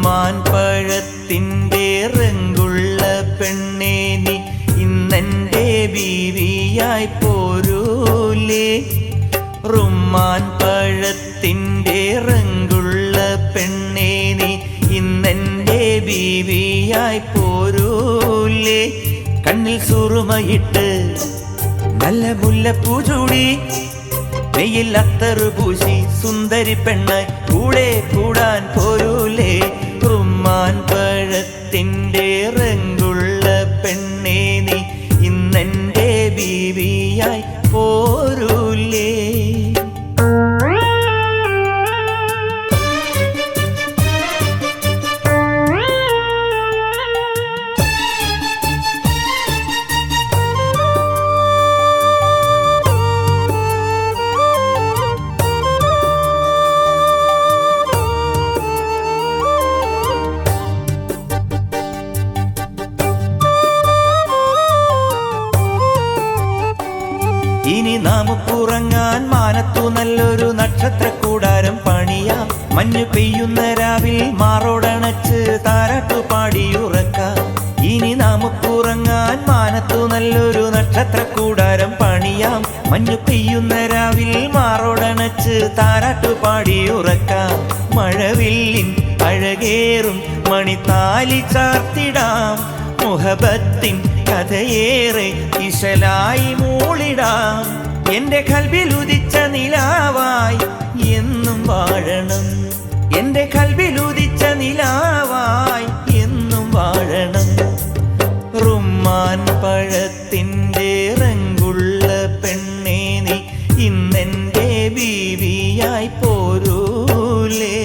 Rumman പഴത്തിൻ്റെ റങ്കുള്ള പെണ്ണേ നീ ഇന്നെൻ്റെ ബീവിയായി പോരൂലേ. റുമ്മാൻ പഴത്തിൻ്റെ റങ്കുള്ള പെണ്ണേ നീ ഇന്നെൻ്റെ ബീവിയായി പോരൂലേ. കണ്ണിൽ സുറുമയിട്ട് നല്ല മുല്ലപ്പൂ ചൂടി വെയിൽ അത്തറു പൂശി സുന്ദരി പെണ്ണായി കൂടെ കൂടാൻ പോരൂലേ. റുമ്മാൻ പഴത്തിൻ്റെ റങ്കുള്ള പെണ്ണേ നീ ഇന്നെൻ്റെ ബീവിയായി പോരൂലേ. ഇനി നമുക്കുറങ്ങാൻ മാനത്തു നല്ലൊരു നക്ഷത്രക്കൂടാരം പണിയാം. മഞ്ഞു പെയ്യുന്ന രാവിൽ മാറോടണച്ച് താരാട്ടു പാടിയുറക്കാം. ഇനി നമുക്കുറങ്ങാൻ മാനത്തു നല്ലൊരു നക്ഷത്രക്കൂടാരം പണിയാം. മഞ്ഞു പെയ്യുന്ന രാവിൽ മാറോടണച്ച് താരാട്ടു പാടിയുറക്കാം. മഴവില്ലിൻ അഴകേറും മണിത്താലി ചാർത്തിടാം. മുഹബത്തിൻ കഥയേറെ ഇശലായി മൂളിടാം. എന്റെ കൽബിൽ ഉദിച്ച നിലാവായി എന്നും വാഴണം. എന്റെ കൽബിൽ ഉദിച്ച നിലാവായി എന്നും വാഴണം. റുമ്മാൻ പഴത്തിൻ്റെ റങ്കുള്ള പെണ്ണേ നീ ഇന്നെൻ്റെ ബീവിയായി പോരൂലേ.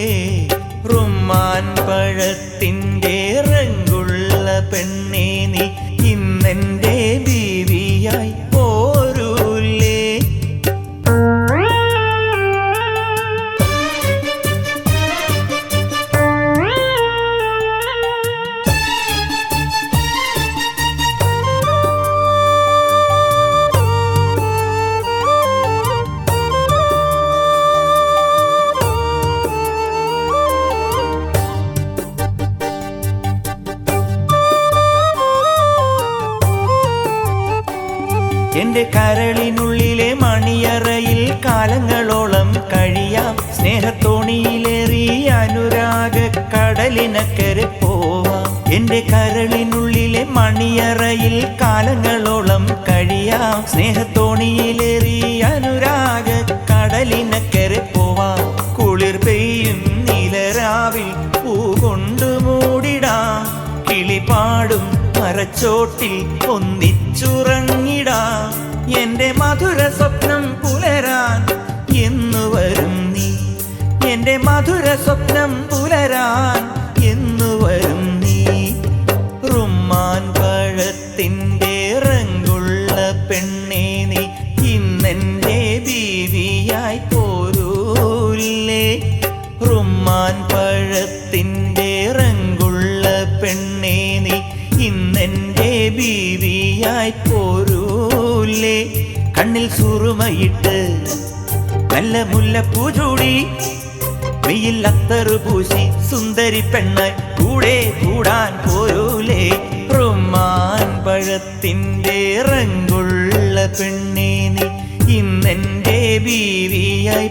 റുമ്മാൻ പഴത്തിൻ്റെ റങ്കുള്ള പെണ്ണേ നീ ഇന്നെൻ്റെ ബീവിയായി പോരൂലേ. എന്റെ കരളിനുള്ളിലെ മണിയറയിൽ കാലങ്ങളോളം കഴിയാം. സ്നേഹത്തോണിയിലേറി അനുരാഗ കടലിനക്കരെ പോവാം. എന്റെ കരളിനുള്ളിലെ മണിയറയിൽ കാലങ്ങളോളം കഴിയാം. സ്നേഹത്തോണിയിലേറി അനുരാഗ കടലിനക്കരെ പോവാം. കുളിർ പെയ്യും നിലരാവിൽ പൂ കൊണ്ടു മൂടിടാം. കിളിപാടും മരച്ചോട്ടിൽ ഒന്നിച്ചുറങ്ങിടാം. എന്റെ മധുര സ്വപ്നം പുലരാൻ എന്നു വരും നീ. എന്റെ മധുര സ്വപ്നം പുലരാൻ എന്നു വരും നീ. റുമ്മാൻ പഴത്തിൻ്റെ റങ്കുള്ള പെണ്ണേ നീ ഇന്നെൻ്റെ ബീവിയായി പോരൂലേ. റുമ്മാൻ പഴത്തിൻ്റെ റങ്കുള്ള പെണ്ണേ നീ ഇന്നെൻ്റെ ബീവിയായി പോരൂലേ. കണ്ണിൽ സുറുമയിട്ട് നല്ല മുല്ലപ്പൂ ചൂടി വെയിൽ അത്തറു പൂശി സുന്ദരി പെണ്ണായി കൂടെ കൂടാൻ പോരൂലേ. റുമ്മാൻ പഴത്തിൻ്റെ റങ്കുള്ള പെണ്ണേ നീ ഇന്നെൻ്റെ ബീവിയായി